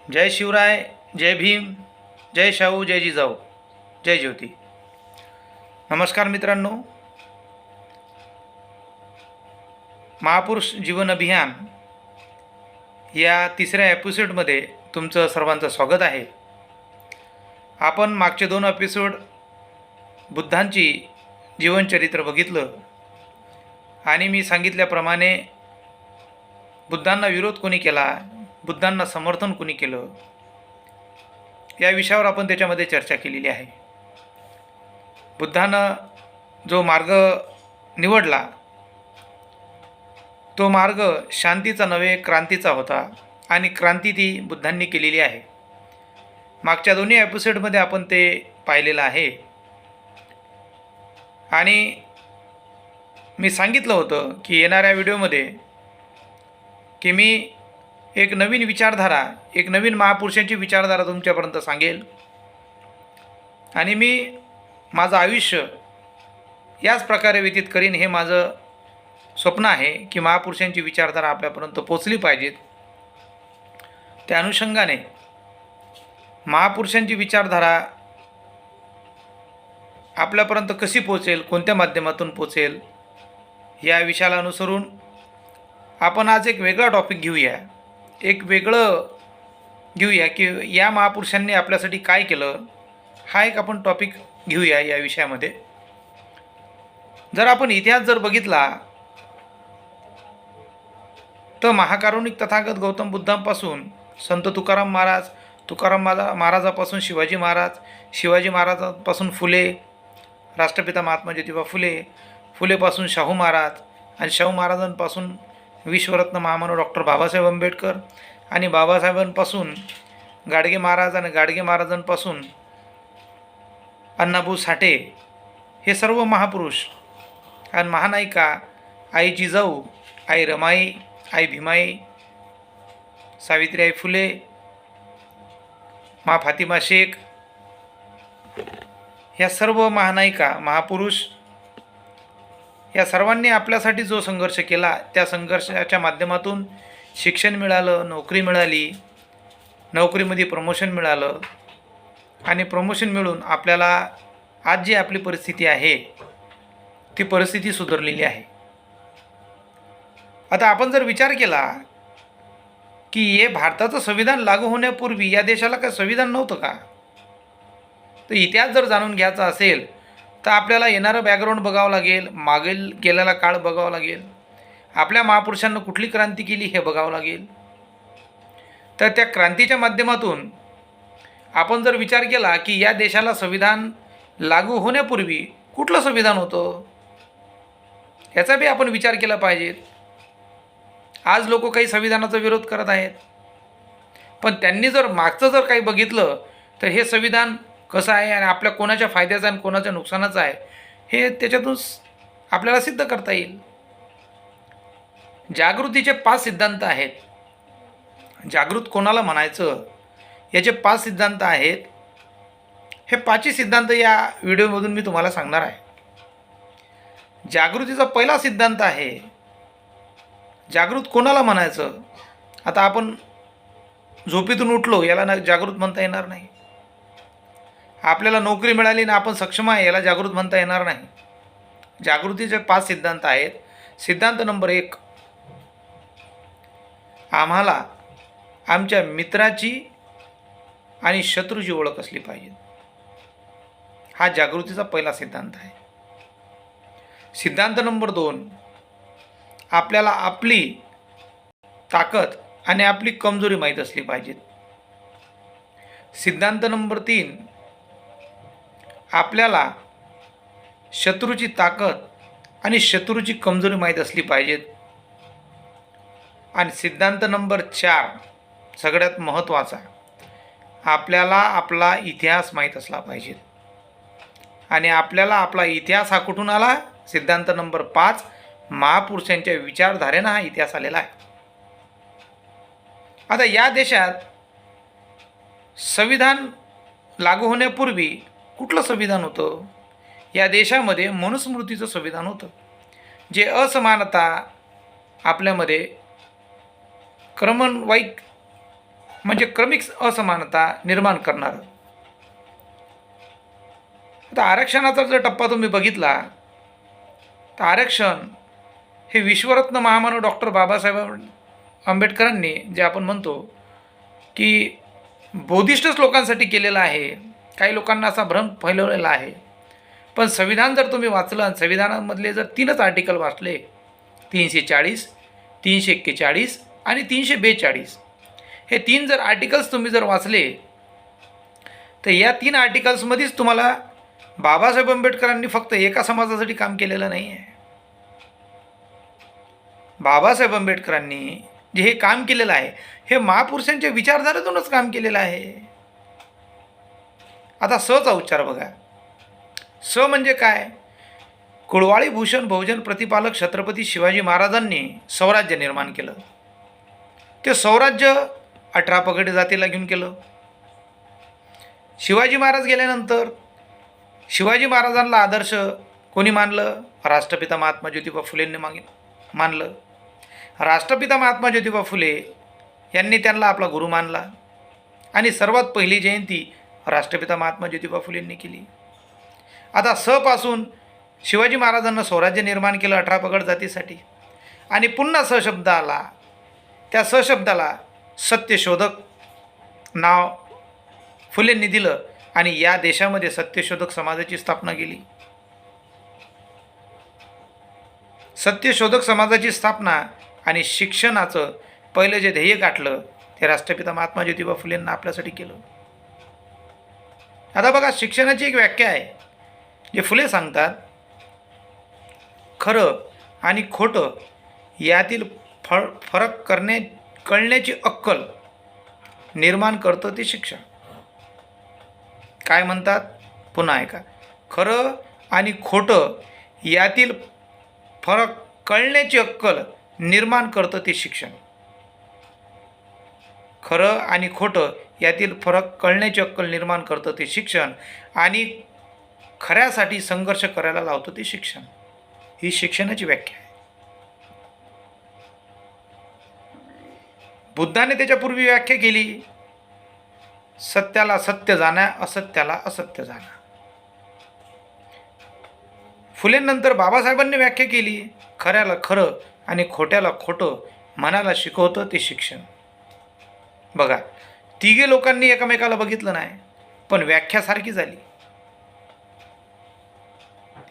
जय शिवराय, जय भीम, जय शाहू, जय जिजाऊ, जय ज्योती. नमस्कार मित्रांनो. महापुरुष जीवन अभियान या तिसऱ्या एपिसोडमध्ये तुमचं सर्वांचं स्वागत आहे. आपण मागचे 2 एपिसोड बुद्धांची जीवनचरित्र बघितलं आणि मी सांगितल्याप्रमाणे बुद्धांना विरोध कोणी केला, बुद्धांना समर्थन कोणी केलं, या विषयावर आपण त्याच्यामध्ये चर्चा केलेली आहे. बुद्धानं जो मार्ग निवडला तो मार्ग शांतीचा नव्हे क्रांतीचा होता आणि क्रांती ती बुद्धांनी केलेली आहे. मागच्या दोन्ही एपिसोडमध्ये आपण ते पाहिलेलं आहे आणि मी सांगितलं होतं की येणाऱ्या व्हिडिओमध्ये की मी एक नवीन विचारधारा, एक नवीन महापुरुषांची विचारधारा तुमच्यापर्यंत सांगेल आणि मी माझं आयुष्य याच प्रकारे व्यतीत करीन. हे माझं स्वप्न आहे की महापुरुषांची विचारधारा आपल्यापर्यंत पोचली पाहिजेत. त्या अनुषंगाने महापुरुषांची विचारधारा आपल्यापर्यंत कशी पोचेल, कोणत्या माध्यमातून पोचेल, या विषयाला अनुसरून आपण आज एक वेगळा टॉपिक घेऊया. एक वेगळं घेऊया की या महापुरुषांनी आपल्यासाठी काय केलं, हा एक आपण टॉपिक घेऊया या विषयामध्ये. जर आपण इतिहास जर बघितला तर महाकारुणिक तथागत गौतम बुद्धांपासून संत तुकाराम महाराजापासून शिवाजी महाराजांपासून फुले, राष्ट्रपिता महात्मा ज्योतिबा फुलेपासून शाहू महाराज आणि शाहू महाराजांपासून विश्वरत्न महामानव डॉक्टर बाबासाहेब आंबेडकर आणि बाबासाहेबांपासून गाडगे महाराज आणि गाडगे महाराजांपासून अण्णाभाऊ साठे, हे सर्व महापुरुष आणि महानायिका आई जिजाऊ, आई रमाई, आई भीमाई, सावित्रीबाई फुले, मा फातिमा शेख, ह्या सर्व महानायिका, महापुरुष, या सर्वांनी आपल्यासाठी जो संघर्ष केला त्या संघर्षाच्या माध्यमातून शिक्षण मिळालं, नोकरी मिळाली, नोकरीमध्ये प्रमोशन मिळालं आणि प्रमोशन मिळून आपल्याला आज जी आपली परिस्थिती आहे ती परिस्थिती सुधारलेली आहे. आता आपण जर विचार केला की हे भारताचं संविधान लागू होण्यापूर्वी या देशाला काय संविधान नव्हतं का, तर इतिहास जर जाणून घ्यायचा असेल तर आपल्याला येणारं बॅकग्राऊंड बघावं लागेल, मागील गेलेला काळ बघावा लागेल, आपल्या महापुरुषांनी कुठली क्रांती केली हे बघावं लागेल. तर त्या क्रांतीच्या माध्यमातून आपण जर विचार केला की या देशाला संविधान लागू होण्यापूर्वी कुठलं संविधान होतं, याचा बी आपण विचार केला पाहिजे. आज लोक काही संविधानाचा विरोध करत आहेत, पण त्यांनी जर मागचं जर काही बघितलं तर हे संविधान कसं आहे आणि आपल्या कोणाच्या फायद्याचं आणि कोणाच्या नुकसानाचं आहे हे त्याच्यातून आपल्याला सिद्ध करता येईल. जागृतीचे 5 सिद्धांत आहेत. जागृत कोणाला म्हणायचं याचे 5 सिद्धांत आहेत. हे 5ही सिद्धांत या व्हिडिओमधून मी तुम्हाला सांगणार आहे. जागृतीचा पहिला सिद्धांत आहे, जागृत कोणाला म्हणायचं. आता आपण झोपेतून उठलो याला जागृत म्हणता येणार नाही. आपल्याला नोकरी मिळाली ना आपण सक्षम आहे याला जागृत म्हणता येणार नाही. जागृतीचे 5 सिद्धांत आहेत. सिद्धांत नंबर 1, आम्हाला आमच्या मित्राची आणि शत्रूची ओळख असली पाहिजे. हा जागृतीचा पहिला सिद्धांत आहे. सिद्धांत नंबर 2, आपल्याला आपली ताकद आणि आपली कमजोरी माहीत असली पाहिजे. सिद्धांत नंबर 3, आपल्याला शत्रूची ताकद आणि शत्रूची कमजोरी माहीत असली पाहिजेत. आणि सिद्धांत नंबर 4, सगळ्यात महत्त्वाचा, आपल्याला आपला इतिहास माहीत असला पाहिजे. आणि आपल्याला आपला इतिहास हा कुठून आला? सिद्धांत नंबर 5, महापुरुषांच्या विचारधारेनं हा इतिहास आलेला आहे. आता या देशात संविधान लागू होण्यापूर्वी कुठलं संविधान होतं? या देशामध्ये मनुस्मृतीचं संविधान होतं, जे असमानता आपल्यामध्ये क्रमवाईक म्हणजे क्रमिक असमानता निर्माण करणारं. आता आरक्षणाचा जर टप्पा तुम्ही बघितला तर आरक्षण हे विश्वरत्न महामानव डॉक्टर बाबासाहेब आंबेडकरांनी जे आपण म्हणतो की बोधिष्टच लोकांसाठी केलेलं आहे. काही लोकांना असा भ्रम फैलवलेला आहे. पण संविधान जर तुम्ही वाचलं आणि संविधानामधले जर 3च आर्टिकल वाचले, 340, 341 आणि 342, हे 3 जर आर्टिकल्स तुम्ही जर वाचले तर या 3 आर्टिकल्समध्येच तुम्हाला बाबासाहेब आंबेडकरांनी फक्त एका समाजासाठी काम केलेलं नाही आहे. बाबासाहेब आंबेडकरांनी जे हे काम केलेलं आहे हे महापुरुषांच्या विचारधारेतूनच काम केलेलं आहे. आता सचा उच्चार बघा. स म्हणजे काय? कुळवाडी भूषण बहुजन प्रतिपालक छत्रपती शिवाजी महाराजांनी स्वराज्य निर्माण केलं. ते स्वराज्य 18 पगड जातीला घेऊन केलं. शिवाजी महाराज गेल्यानंतर शिवाजी महाराजांना आदर्श कोणी मानलं? राष्ट्रपिता महात्मा ज्योतिबा फुलेंनी मानलं. राष्ट्रपिता महात्मा ज्योतिबा फुले यांनी त्यांना आपला गुरु मानला आणि सर्वात पहिली जयंती राष्ट्रपिता महात्मा ज्योतिबा फुलेंनी केली. आता स पासून शिवाजी महाराजांना स्वराज्य निर्माण केलं 18 पगड जातीसाठी आणि पुन्हा स शब्द आला. त्या स शब्दाला सत्यशोधक नाव फुलेंनी दिलं आणि या देशामध्ये सत्यशोधक समाजाची स्थापना केली. सत्यशोधक समाजाची स्थापना आणि शिक्षणाचं पहिलं जे ध्येय गाठलं ते राष्ट्रपिता महात्मा ज्योतिबा फुलेंना आपल्यासाठी केलं. आता बघा, शिक्षणाची एक व्याख्या आहे जे फुले सांगतात, खरं आणि खोटं यातील फरक कळण्याची अक्कल निर्माण करतं ते शिक्षण. काय म्हणतात? पुन्हा ऐका. खरं आणि खोटं यातील फरक कळण्याची अक्कल निर्माण करतं ते शिक्षण. खरं आणि खोटं यातील फरक कळण्याची अक्कल निर्माण करतं ते शिक्षण आणि खऱ्यासाठी संघर्ष करायला लावतं ते शिक्षण. ही शिक्षणाची व्याख्या आहे. बुद्धाने त्याच्यापूर्वी व्याख्या केली, सत्याला सत्य जाणा, असत्याला असत्य जाणा. फुलेंनंतर बाबासाहेबांनी व्याख्या केली, खऱ्याला खरं आणि खोट्याला खोटं मनाला शिकवतं ते शिक्षण. बघा, तिघे लोकांनी एकमेकाला बघितलं नाही पण व्याख्या सारखी झाली.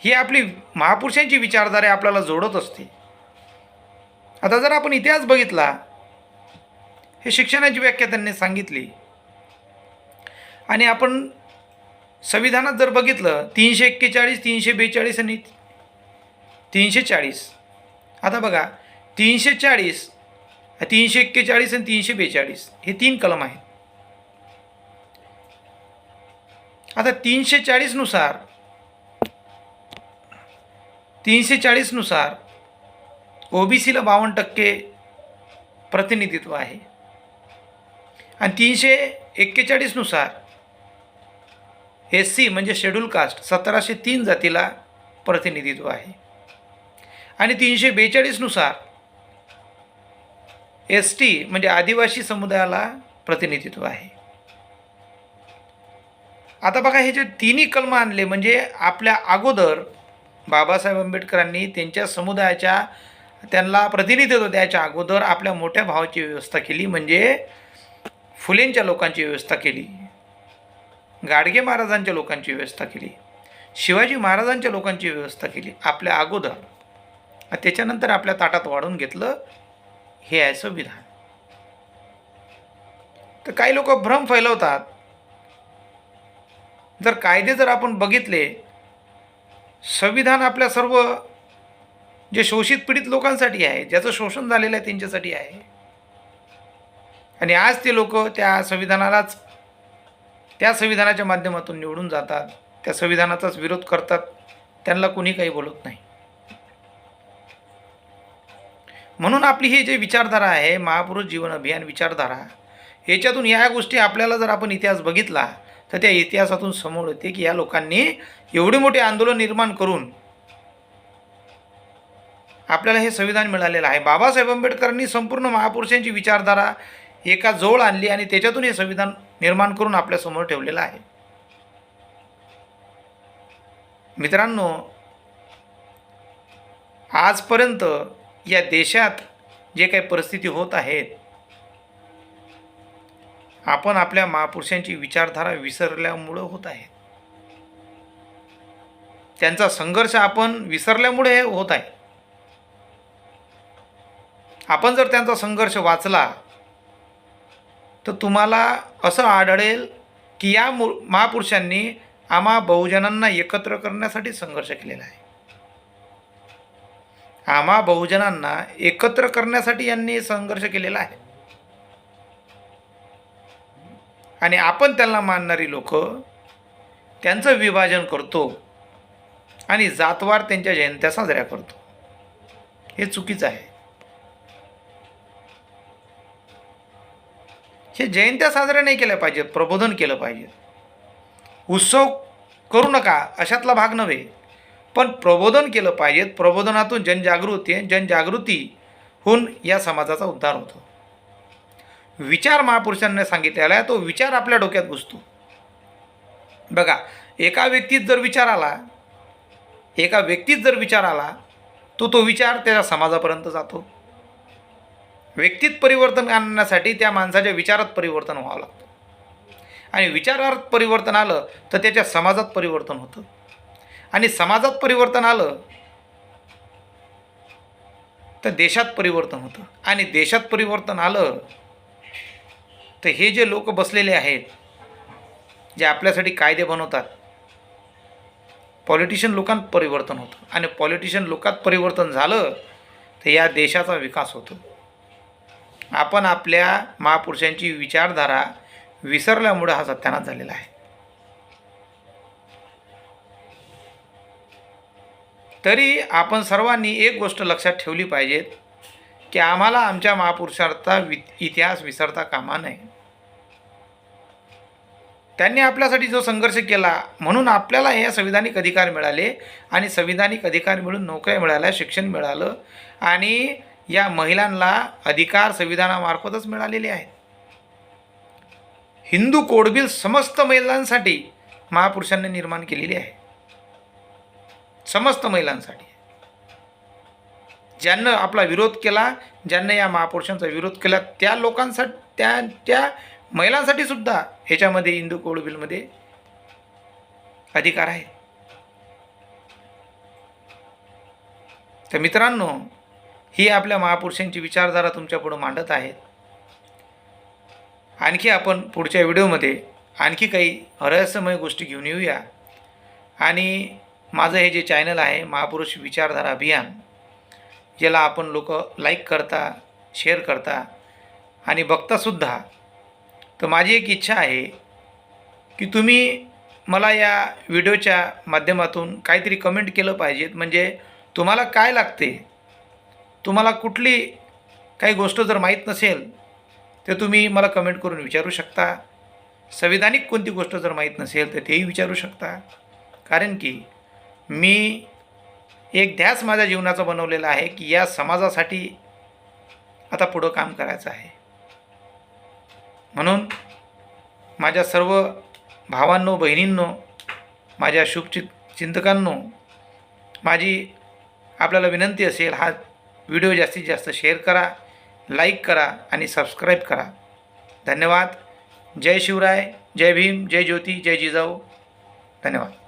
ही आपली महापुरुषांची विचारधारा आपल्याला जोडत असते. आता जर आपण इतिहास बघितला, हे शिक्षणाची व्याख्या त्यांनी सांगितली आणि आपण संविधानात जर बघितलं 341, 342 आणि 340. आता बघा, 340, 341 आणि 342 हे 3 कलम आहेत. आता 340 नुसार ओबीसीला 52% प्रतिनिधित्व आहे आणि 341 नुसार SC म्हणजे शेड्यूल कास्ट 1703 जातीला प्रतिनिधित्व आहे आणि 342 नुसार ST म्हणजे आदिवासी समुदायाला प्रतिनिधित्व आहे. आता बघा, हे जे तिन्ही कलम आणले म्हणजे आपल्या अगोदर बाबासाहेब आंबेडकरांनी त्यांच्या समुदायाच्या त्यांना प्रतिनिधित्व द्यायच्या अगोदर आपल्या मोठ्या भावाची व्यवस्था केली, म्हणजे फुलेंच्या लोकांची व्यवस्था केली, गाडगे महाराजांच्या लोकांची व्यवस्था केली, शिवाजी महाराजांच्या लोकांची व्यवस्था केली आपल्या अगोदर. त्याच्यानंतर आपल्या ताटात वाढून घेतलं. हे आहे संविधान. तर काही लोक भ्रम फैलवतात. जर कायदे जर आपण बघितले, संविधान आपल्या सर्व जे शोषित पीडित लोकांसाठी आहे, ज्याचं शोषण झालेलं आहे त्यांच्यासाठी आहे आणि आज ते लोक त्या संविधानाच्या माध्यमातून निवडून जातात, त्या संविधानाचाच विरोध करतात, त्यांना कोणी काही बोलत नाही. म्हणून आपली ही जे विचारधारा आहे, महापुरुष जीवन अभियान विचारधारा, याच्यातून या गोष्टी आपल्याला जर आपण इतिहास बघितला तर त्या इतिहासातून समोर येते की या लोकांनी एवढे मोठे आंदोलन निर्माण करून आपल्याला हे संविधान मिळालेलं आहे. बाबासाहेब आंबेडकरांनी संपूर्ण महापुरुषांची विचारधारा एका जोड आणली आणि त्याच्यातून हे संविधान निर्माण करून आपल्यासमोर ठेवलेलं आहे. मित्रांनो, आजपर्यंत या देशात जे काही परिस्थिती होत आहेत, आपण आपल्या महापुरुषांची विचारधारा विसरल्यामुळं होत आहे. त्यांचा संघर्ष आपण विसरल्यामुळे हे होत आहे. आपण जर त्यांचा संघर्ष वाचला तर तुम्हाला असं आढळेल की या महापुरुषांनी आम्हा बहुजनांना एकत्र करण्यासाठी संघर्ष केलेला आहे. आम्हा बहुजनांना एकत्र करण्यासाठी यांनी संघर्ष केलेला आहे. आणि आपण त्यांना मानणारी लोक त्यांचं विभाजन करतो आणि जातवार त्यांच्या जयंत्या साजऱ्या करतो. हे चुकीचं आहे. हे जयंत्या साजऱ्या नाही केल्या पाहिजेत, प्रबोधन केलं पाहिजे. उत्सव करू नका अशातला भाग नव्हे, पण प्रबोधन केलं पाहिजे. प्रबोधनातून जनजागृती होऊन या समाजाचा उद्धार होतो. विचार महापुरुषांनी सांगितलेला आहे, तो विचार आपल्या डोक्यात घुसतो. बघा, एका व्यक्तीत जर विचार आला तो विचार त्या समाजापर्यंत जातो. व्यक्तीत परिवर्तन आणण्यासाठी त्या माणसाच्या विचारात परिवर्तन व्हावं लागतं. आणि विचारात परिवर्तन आलं तर त्याच्या समाजात परिवर्तन होतं. आणि समाजात परिवर्तन आलं तर देशात परिवर्तन होतं. आणि देशात परिवर्तन आलं तर हे जे लोक बसलेले आहेत, जे आपल्यासाठी कायदे बनवतात, पॉलिटिशियन लोकांत परिवर्तन होतं. आणि पॉलिटिशियन लोकात परिवर्तन झालं तर या देशाचा विकास होतो. आपण आपल्या महापुरुषांची विचारधारा विसरल्यामुळे हा सत्यानाश झालेला आहे. तरी आपण सर्वांनी एक गोष्ट लक्षात ठेवली पाहिजे की आम्हाला आमच्या महापुरुषांचा इतिहास विसरता कामा नये. त्यांनी आपल्यासाठी जो संघर्ष केला म्हणून आपल्याला हे संविधानिक अधिकार मिळाले. आणि संविधानिक अधिकार मिळून नोकऱ्या मिळाल्या, शिक्षण मिळालं. आणि या महिलांना अधिकार संविधानामार्फतच मिळालेले आहेत. हिंदू कोड बिल समस्त महिलांसाठी महापुरुषांनी निर्माण केलेली आहे. समस्त महिलांसाठी. ज्यांना आपला विरोध केला, ज्यांना या महापुरुषांचा विरोध केला, त्या लोकांसाठी, त्या महिलांसाठी सुद्धा ह्याच्यामध्ये हिंदू कोड बिलमध्ये अधिकार आहे. तर मित्रांनो, ही आपल्या महापुरुषांची विचारधारा तुमच्यापुढं मांडत आहेत. आणखी आपण पुढच्या व्हिडिओमध्ये आणखी काही रहस्यमय गोष्टी घेऊन येऊया. आणि माझं हे जे चॅनल आहे महापुरुष विचारधारा अभियान, ज्याला आपण लोक लाईक करता, शेअर करता आणि बघतासुद्धा, तर माझी एक इच्छा आहे की तुम्ही मला या व्हिडिओच्या माध्यमातून काहीतरी कमेंट केलं पाहिजेत. म्हणजे तुम्हाला काय लागते, तुम्हाला कुठली काही गोष्ट जर माहीत नसेल तर तुम्ही मला कमेंट करून विचारू शकता. संविधानिक कोणती गोष्ट जर माहीत नसेल तर तेही विचारू शकता. कारण की मी एक ध्यास माझ्या जीवनाचा बनवलेला आहे की या समाजासाठी आता पुढं काम करायचं आहे. म्हणून माझ्या सर्व भावांनो, बहिणींनो, माझ्या शुभचिंतकांनो, माझी आपल्याला विनंती असेल, हा व्हिडिओ जास्तीत जास्त शेअर करा, लाईक करा आणि सबस्क्राईब करा. धन्यवाद. जय शिवराय, जय भीम, जय ज्योती, जय जिजाऊ. धन्यवाद.